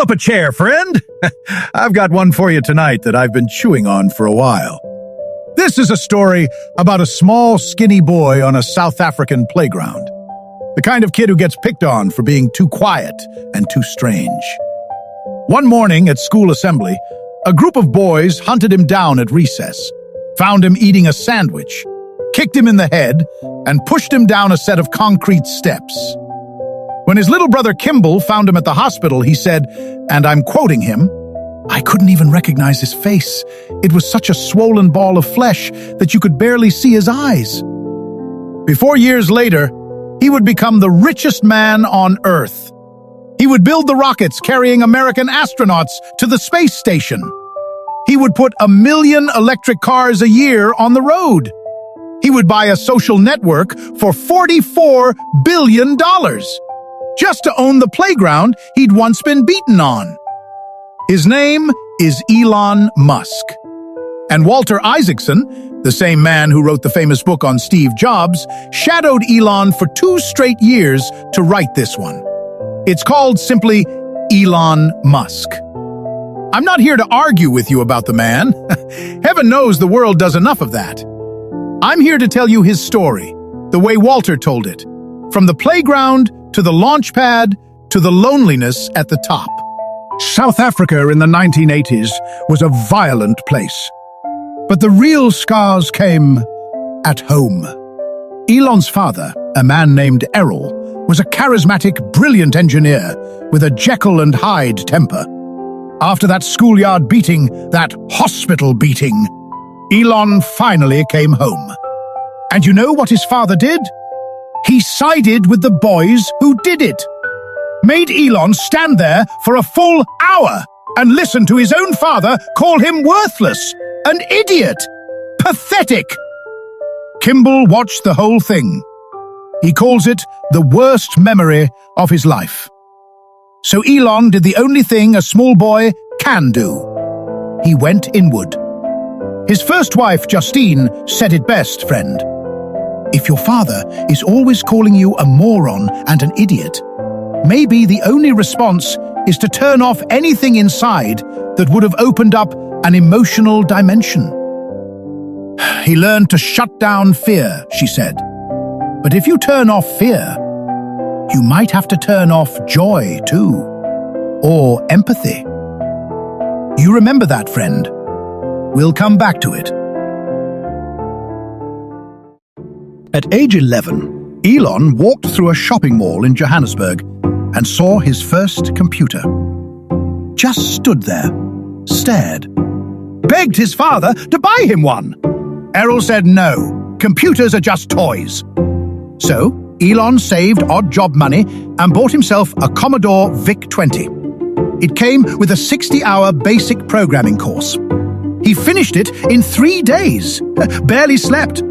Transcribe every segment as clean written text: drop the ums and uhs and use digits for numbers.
up a chair, friend. I've got one for you tonight that I've been chewing on for a while. This is a story about a small, skinny boy on a South African playground. The kind of kid who gets picked on for being too quiet and too strange. One morning at school assembly, a group of boys hunted him down at recess, found him eating a sandwich, kicked him in the head, and pushed him down a set of concrete steps. When his little brother Kimball found him at the hospital, he said, and I'm quoting him, "I couldn't even recognize his face. It was such a swollen ball of flesh that you could barely see his eyes." 4 years later, he would become the richest man on Earth. He would build the rockets carrying American astronauts to the space station. He would put 1 million electric cars a year on the road. He would buy a social network for $44 billion. Just to own the playground he'd once been beaten on. His name is Elon Musk. And Walter Isaacson, the same man who wrote the famous book on Steve Jobs, shadowed Elon for 2 straight years to write this one. It's called simply Elon Musk. I'm not here to argue with you about the man. Heaven knows the world does enough of that. I'm here to tell you his story, the way Walter told it, from the playground to the launch pad to the loneliness at the top. South Africa in the 1980s was a violent place. But the real scars came at home. Elon's father, a man named Errol, was a charismatic, brilliant engineer with a Jekyll and Hyde temper. After that schoolyard beating, that hospital beating, Elon finally came home. And you know what his father did? He sided with the boys who did it. Made Elon stand there for a full hour and listen to his own father call him worthless, an idiot, pathetic. Kimball watched the whole thing. He calls it the worst memory of his life. So Elon did the only thing a small boy can do. He went inward. His first wife, Justine, said it best, friend. If your father is always calling you a moron and an idiot, maybe the only response is to turn off anything inside that would have opened up an emotional dimension. He learned to shut down fear, she said. But if you turn off fear, you might have to turn off joy too, or empathy. You remember that, friend. We'll come back to it. At age 11, Elon walked through a shopping mall in Johannesburg and saw his first computer. Just stood there, stared, begged his father to buy him one. Errol said no, computers are just toys. So, Elon saved odd job money and bought himself a Commodore VIC-20. It came with a 60-hour basic programming course. He finished it in 3 days, barely slept.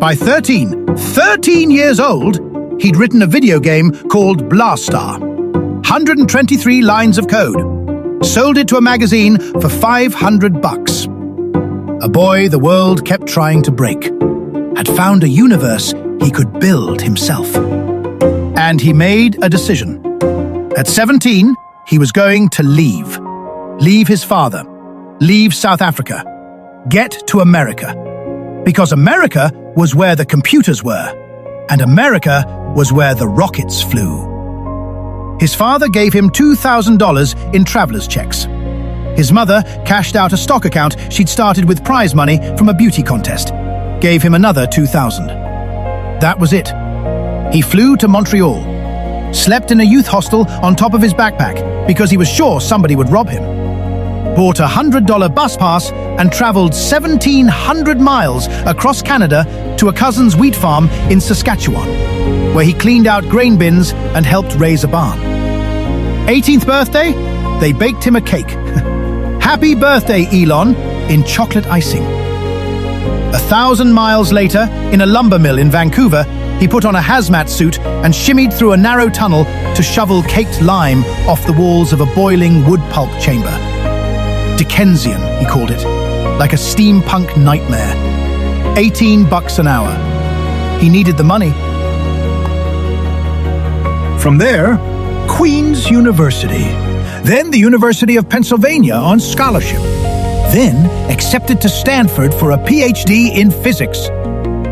By 13 years old, he'd written a video game called Blastar. 123 lines of code. Sold it to a magazine for $500. A boy the world kept trying to break. Had found a universe he could build himself. And he made a decision. At 17, he was going to leave. Leave his father. Leave South Africa. Get to America. Because America was where the computers were, and America was where the rockets flew. His father gave him $2,000 in traveler's checks. His mother cashed out a stock account she'd started with prize money from a beauty contest. Gave him another $2,000. That was it. He flew to Montreal. Slept in a youth hostel on top of his backpack because he was sure somebody would rob him. Bought a $100 bus pass and traveled 1,700 miles across Canada to a cousin's wheat farm in Saskatchewan, where he cleaned out grain bins and helped raise a barn. 18th birthday, they baked him a cake. Happy birthday, Elon, in chocolate icing. 1,000 miles later, in a lumber mill in Vancouver, he put on a hazmat suit and shimmied through a narrow tunnel to shovel caked lime off the walls of a boiling wood pulp chamber. Dickensian, he called it, like a steampunk nightmare. $18 an hour. He needed the money. From there, Queen's University, then the University of Pennsylvania on scholarship, then accepted to Stanford for a PhD in physics.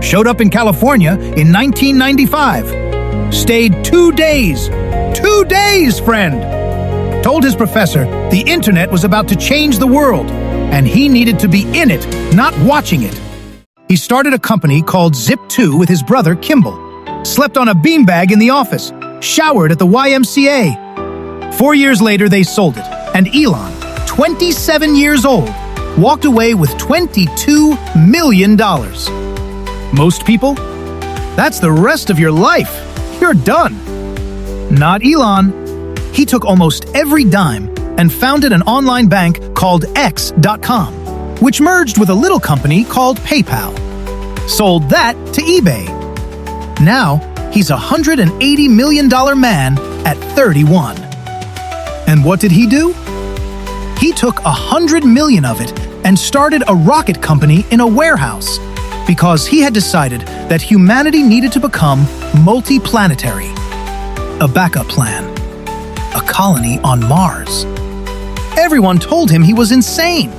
Showed up in California in 1995. Stayed 2 days. 2 days, friend! Told his professor the internet was about to change the world, and he needed to be in it, not watching it. He started a company called Zip2 with his brother Kimball. Slept on a beanbag in the office. Showered at the YMCA. 4 years later, they sold it, and Elon, 27 years old, walked away with $22 million. Most people? That's the rest of your life. You're done. Not Elon. He took almost every dime and founded an online bank called X.com, which merged with a little company called PayPal. Sold that to eBay. Now, he's a $180 million man at 31. And what did he do? He took $100 million of it and started a rocket company in a warehouse because he had decided that humanity needed to become multiplanetary. A backup plan. A colony on Mars. Everyone told him he was insane.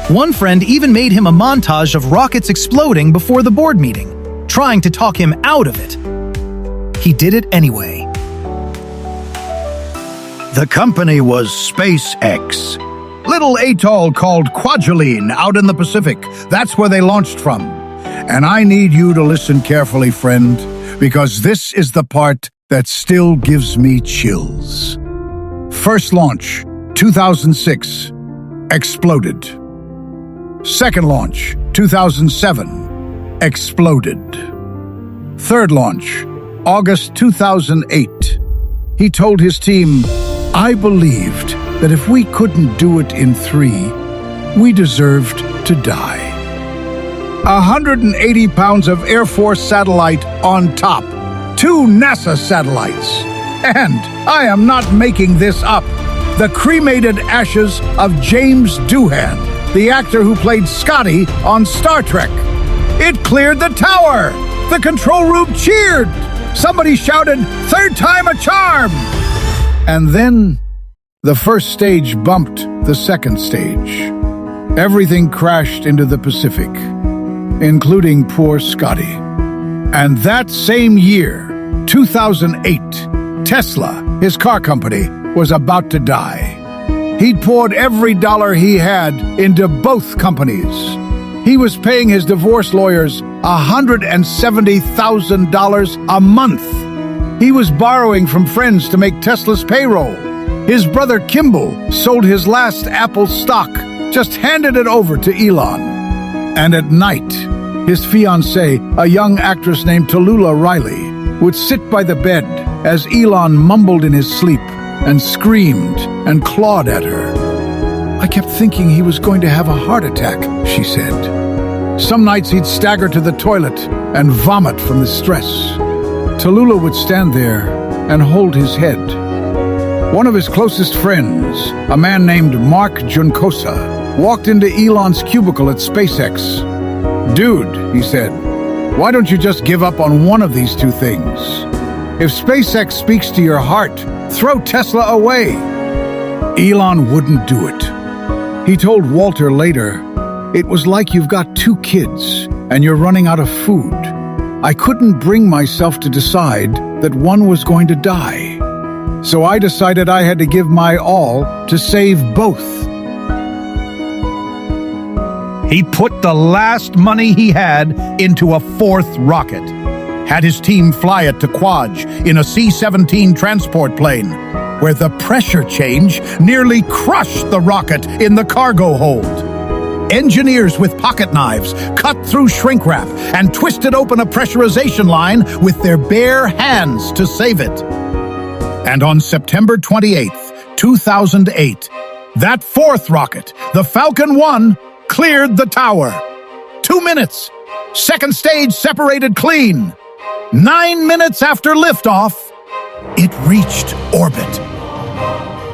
One friend even made him a montage of rockets exploding before the board meeting, trying to talk him out of it. He did it anyway. The company was SpaceX. Little atoll called Kwajalein out in the Pacific. That's where they launched from. And I need you to listen carefully, friend, because this is the part that still gives me chills. First launch, 2006, exploded. Second launch, 2007, exploded. Third launch, August 2008. He told his team, "I believed that if we couldn't do it in 3, we deserved to die." 180 pounds of Air Force satellite on top. 2 NASA satellites. And I am not making this up. The cremated ashes of James Doohan, the actor who played Scotty on Star Trek. It cleared the tower. The control room cheered. Somebody shouted, "Third time a charm!" And then the first stage bumped the second stage. Everything crashed into the Pacific, including poor Scotty. And that same year, 2008, Tesla, his car company, was about to die. He'd poured every dollar he had into both companies. He was paying his divorce lawyers $170,000 a month. He was borrowing from friends to make Tesla's payroll. His brother Kimball sold his last Apple stock, just handed it over to Elon. And at night, his fiancée, a young actress named Tallulah Riley, would sit by the bed as Elon mumbled in his sleep and screamed and clawed at her. "I kept thinking he was going to have a heart attack," she said. Some nights he'd stagger to the toilet and vomit from the stress. Tallulah would stand there and hold his head. One of his closest friends, a man named Mark Juncosa, walked into Elon's cubicle at SpaceX. "Dude," he said, "why don't you just give up on one of these two things? If SpaceX speaks to your heart, throw Tesla away." Elon wouldn't do it. He told Walter later, "It was like you've got 2 kids and you're running out of food. I couldn't bring myself to decide that one was going to die. So I decided I had to give my all to save both." He put the last money he had into a 4th rocket. Had his team fly it to Kwaj in a C-17 transport plane, where the pressure change nearly crushed the rocket in the cargo hold. Engineers with pocket knives cut through shrink wrap and twisted open a pressurization line with their bare hands to save it. And on September 28th, 2008, that 4th rocket, the Falcon 1, cleared the tower. 2 minutes. Second stage separated clean. 9 minutes after liftoff, it reached orbit.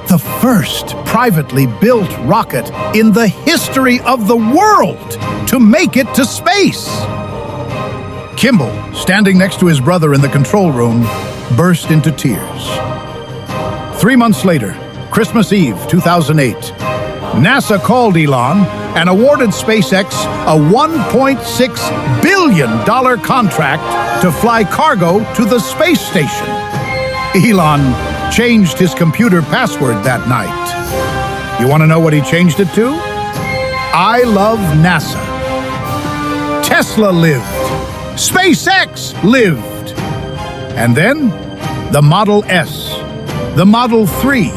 The first privately built rocket in the history of the world to make it to space. Kimball, standing next to his brother in the control room, burst into tears. 3 months later, Christmas Eve, 2008. NASA called Elon and awarded SpaceX a $1.6 billion contract to fly cargo to the space station. Elon changed his computer password that night. You want to know what he changed it to? I love NASA. Tesla lived. SpaceX lived. And then, the Model S, the Model 3,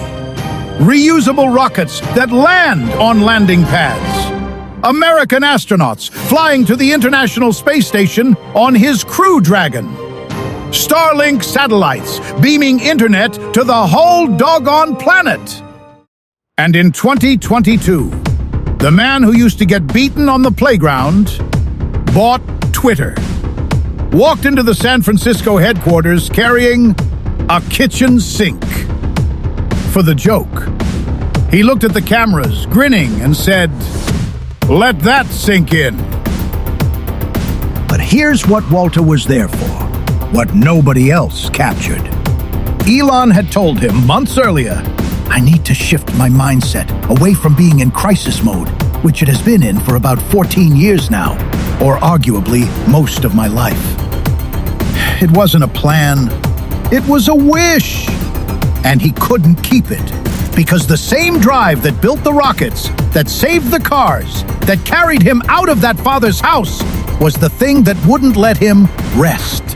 reusable rockets that land on landing pads, American astronauts flying to the International Space Station on his Crew Dragon, Starlink satellites beaming internet to the whole doggone planet. And in 2022, the man who used to get beaten on the playground bought Twitter, walked into the San Francisco headquarters carrying a kitchen sink. For the joke, he looked at the cameras, grinning, and said, "Let that sink in." But here's what Walter was there for, what nobody else captured. Elon had told him months earlier, "I need to shift my mindset away from being in crisis mode," which it has been in for about 14 years now, or arguably most of my life. It wasn't a plan, it was a wish. And he couldn't keep it, because the same drive that built the rockets, that saved the cars, that carried him out of that father's house, was the thing that wouldn't let him rest.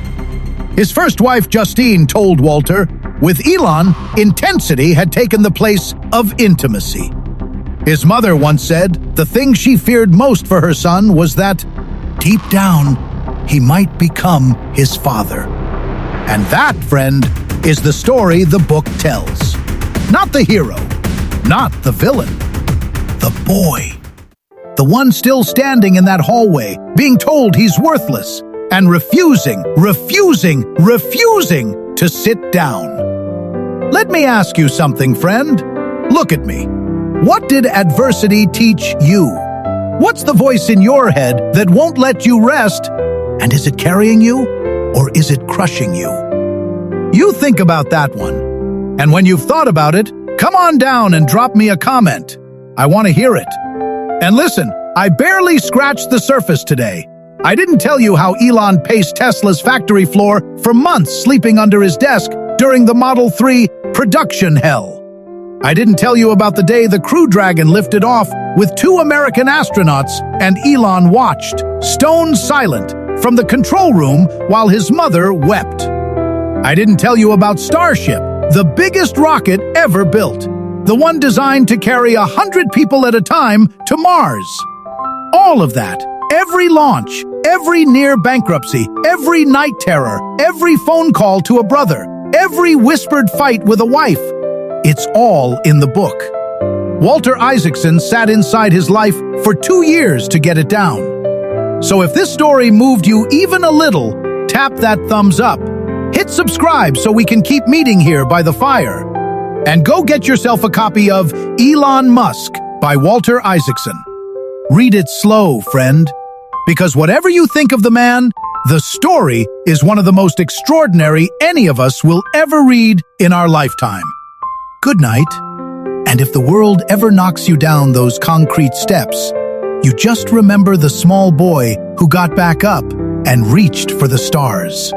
His first wife, Justine, told Walter, with Elon, intensity had taken the place of intimacy. His mother once said the thing she feared most for her son was that, deep down, he might become his father. And that, friend, is the story the book tells. Not the hero, not the villain, the boy. The one still standing in that hallway, being told he's worthless, and refusing to sit down. Let me ask you something, friend. Look at me. What did adversity teach you? What's the voice in your head that won't let you rest? And is it carrying you, or is it crushing you? You think about that one. And when you've thought about it, come on down and drop me a comment. I want to hear it. And listen, I barely scratched the surface today. I didn't tell you how Elon paced Tesla's factory floor for months, sleeping under his desk during the Model 3 production hell. I didn't tell you about the day the Crew Dragon lifted off with 2 American astronauts and Elon watched, stone silent, from the control room while his mother wept. I didn't tell you about Starship, the biggest rocket ever built, the one designed to carry 100 people at a time to Mars. All of that, every launch, every near bankruptcy, every night terror, every phone call to a brother, every whispered fight with a wife, it's all in the book. Walter Isaacson sat inside his life for 2 years to get it down. So if this story moved you even a little, tap that thumbs up. Hit subscribe so we can keep meeting here by the fire. And go get yourself a copy of Elon Musk by Walter Isaacson. Read it slow, friend, because whatever you think of the man, the story is one of the most extraordinary any of us will ever read in our lifetime. Good night. And if the world ever knocks you down those concrete steps, you just remember the small boy who got back up and reached for the stars.